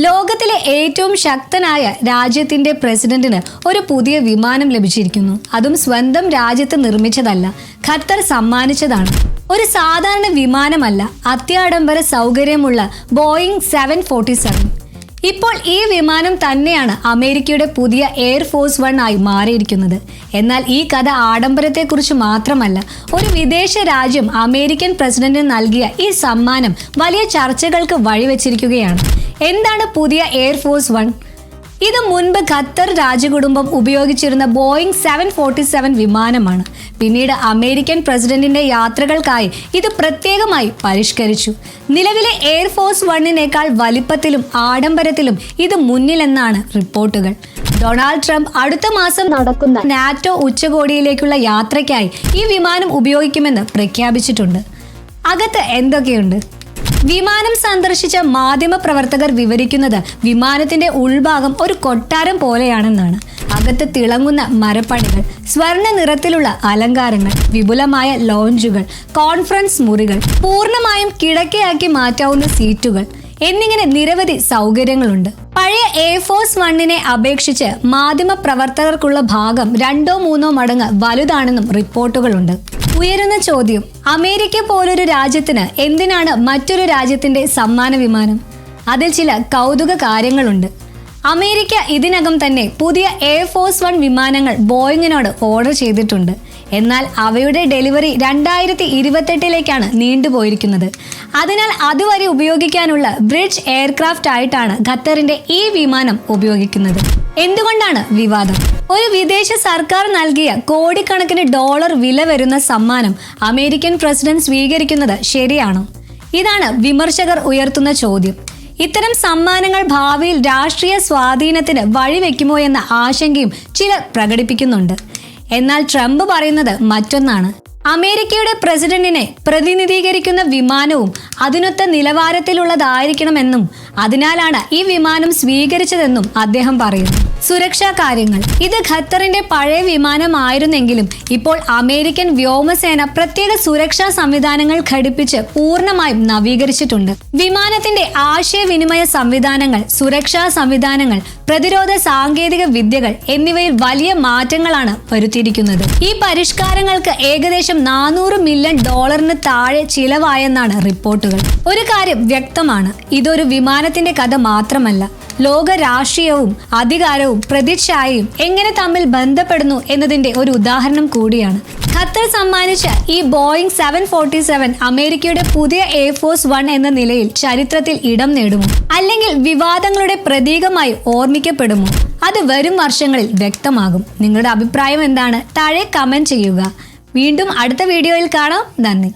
ലോകത്തിലെ ഏറ്റവും ശക്തനായ രാജ്യത്തിന്റെ പ്രസിഡന്റിന് ഒരു പുതിയ വിമാനം ലഭിച്ചിരിക്കുന്നു. അതും സ്വന്തം രാജ്യത്ത് നിർമ്മിച്ചതല്ല, ഖത്തർ സമ്മാനിച്ചതാണ്. ഒരു സാധാരണ വിമാനമല്ല, അത്യാഡംബര സൗകര്യമുള്ള ബോയിങ് 747. ഇപ്പോൾ ഈ വിമാനം തന്നെയാണ് അമേരിക്കയുടെ പുതിയ എയർഫോഴ്സ് 1 ആയി മാറിയിരിക്കുന്നത്. എന്നാൽ ഈ കഥ ആഡംബരത്തെക്കുറിച്ച് മാത്രമല്ല. ഒരു വിദേശ രാജ്യം അമേരിക്കൻ പ്രസിഡന്റിന് നൽകിയ ഈ സമ്മാനം വലിയ ചർച്ചകൾക്ക് വഴിവെച്ചിരിക്കുകയാണ്. എന്താണ് പുതിയ എയർഫോഴ്സ് 1? ഇത് മുൻപ് ഖത്തർ രാജകുടുംബം ഉപയോഗിച്ചിരുന്ന ബോയിങ് 747 വിമാനമാണ്. പിന്നീട് അമേരിക്കൻ പ്രസിഡന്റിന്റെ യാത്രകൾക്കായി ഇത് പ്രത്യേകമായി പരിഷ്കരിച്ചു. നിലവിലെ എയർഫോഴ്സ് 1-നേക്കാൾ വലിപ്പത്തിലും ആഡംബരത്തിലും ഇത് മുന്നിലെന്നാണ് റിപ്പോർട്ടുകൾ. ഡൊണാൾഡ് ട്രംപ് അടുത്ത മാസം നടക്കുന്ന നാറ്റോ ഉച്ചകോടിയിലേക്കുള്ള യാത്രയ്ക്കായി ഈ വിമാനം ഉപയോഗിക്കുമെന്ന് പ്രഖ്യാപിച്ചിട്ടുണ്ട്. അകത്ത് എന്തൊക്കെയുണ്ട്? വിമാനം സന്ദർശിച്ച മാധ്യമപ്രവർത്തകർ വിവരിക്കുന്നത് വിമാനത്തിന്റെ ഉൾഭാഗം ഒരു കൊട്ടാരം പോലെയാണെന്നാണ്. അകത്ത് തിളങ്ങുന്ന മരപ്പണികൾ, സ്വർണ്ണ നിറത്തിലുള്ള അലങ്കാരങ്ങൾ, വിപുലമായ ലോഞ്ചുകൾ, കോൺഫറൻസ് മുറികൾ, പൂർണ്ണമായും കിടക്കയാക്കി മാറ്റാവുന്ന സീറ്റുകൾ എന്നിങ്ങനെ നിരവധി സൗകര്യങ്ങളുണ്ട്. പഴയ എയർഫോഴ്സ് 1-നെ അപേക്ഷിച്ച് മാധ്യമപ്രവർത്തകർക്കുള്ള ഭാഗം 2-3 മടങ്ങ് വലുതാണെന്നും റിപ്പോർട്ടുകളുണ്ട്. ഉയരുന്ന ചോദ്യം: അമേരിക്ക പോലൊരു രാജ്യത്തിന് എന്തിനാണ് മറ്റൊരു രാജ്യത്തിന്റെ സമ്മാന വിമാനം? അതിൽ ചില കൗതുക കാര്യങ്ങളുണ്ട്. അമേരിക്ക ഇതിനകം തന്നെ പുതിയ എയർഫോഴ്സ് 1 വിമാനങ്ങൾ ബോയിങ്ങിനോട് ഓർഡർ ചെയ്തിട്ടുണ്ട്. എന്നാൽ അവയുടെ ഡെലിവറി 2028-ലേക്കാണ് നീണ്ടുപോയിരിക്കുന്നത്. അതിനാൽ അതുവരെ ഉപയോഗിക്കാനുള്ള ബ്രിഡ്ജ് എയർക്രാഫ്റ്റ് ആയിട്ടാണ് ഖത്തറിന്റെ ഈ വിമാനം ഉപയോഗിക്കുന്നത്. എന്തുകൊണ്ടാണ് വിവാദം? ഒരു വിദേശ സർക്കാർ നൽകിയ കോടിക്കണക്കിന് ഡോളർ വില വരുന്ന സമ്മാനം അമേരിക്കൻ പ്രസിഡന്റ് സ്വീകരിക്കുന്നത് ശരിയാണോ? ഇതാണ് വിമർശകർ ഉയർത്തുന്ന ചോദ്യം. ഇത്തരം സമ്മാനങ്ങൾ ഭാവിയിൽ രാഷ്ട്രീയ സ്വാധീനത്തിന് വഴിവെക്കുമോ എന്ന ആശങ്കയും ചിലർ പ്രകടിപ്പിക്കുന്നുണ്ട്. എന്നാൽ ട്രംപ് പറയുന്നത് മറ്റൊന്നാണ്. അമേരിക്കയുടെ പ്രസിഡന്റിനെ പ്രതിനിധീകരിക്കുന്ന വിമാനവും അതിനൊത്ത നിലവാരത്തിലുള്ളതായിരിക്കണമെന്നും അതിനാലാണ് ഈ വിമാനം സ്വീകരിച്ചതെന്നും അദ്ദേഹം പറയുന്നു. സുരക്ഷാ കാര്യങ്ങൾ: ഇത് ഖത്തറിന്റെ പഴയ വിമാനമായിരുന്നെങ്കിലും ഇപ്പോൾ അമേരിക്കൻ വ്യോമസേന പ്രത്യേക സുരക്ഷാ സംവിധാനങ്ങൾ ഘടിപ്പിച്ച് പൂർണ്ണമായും നവീകരിച്ചിട്ടുണ്ട്. വിമാനത്തിന്റെ ആശയവിനിമയ സംവിധാനങ്ങൾ, സുരക്ഷാ സംവിധാനങ്ങൾ, പ്രതിരോധ സാങ്കേതിക വിദ്യകൾ എന്നിവയിൽ വലിയ മാറ്റങ്ങളാണ് വരുത്തിയിരിക്കുന്നത്. ഈ പരിഷ്കാരങ്ങൾക്ക് ഏകദേശം $400 മില്യൺ താഴെ ചിലവായെന്നാണ് റിപ്പോർട്ടുകൾ. ഒരു കാര്യം വ്യക്തമാണ്: ഇതൊരു വിമാനത്തിന്റെ കഥ മാത്രമല്ല, ലോക രാഷ്ട്രീയവും അധികാരവും പ്രതിച്ഛായയും എങ്ങനെ തമ്മിൽ ബന്ധപ്പെടുന്നു എന്നതിന്റെ ഒരു ഉദാഹരണം കൂടിയാണ്. ഖത്തർ സമ്മാനിച്ച ഈ ബോയിങ് 747 അമേരിക്കയുടെ പുതിയ എയർഫോഴ്സ് 1 എന്ന നിലയിൽ ചരിത്രത്തിൽ ഇടം നേടുമോ? അല്ലെങ്കിൽ വിവാദങ്ങളുടെ പ്രതീകമായി ഓർമ്മിക്കപ്പെടുമോ? അത് വരും വർഷങ്ങളിൽ വ്യക്തമാകും. നിങ്ങളുടെ അഭിപ്രായം എന്താണ്? താഴെ കമന്റ് ചെയ്യുക. വീണ്ടും അടുത്ത വീഡിയോയിൽ കാണാം. നന്ദി.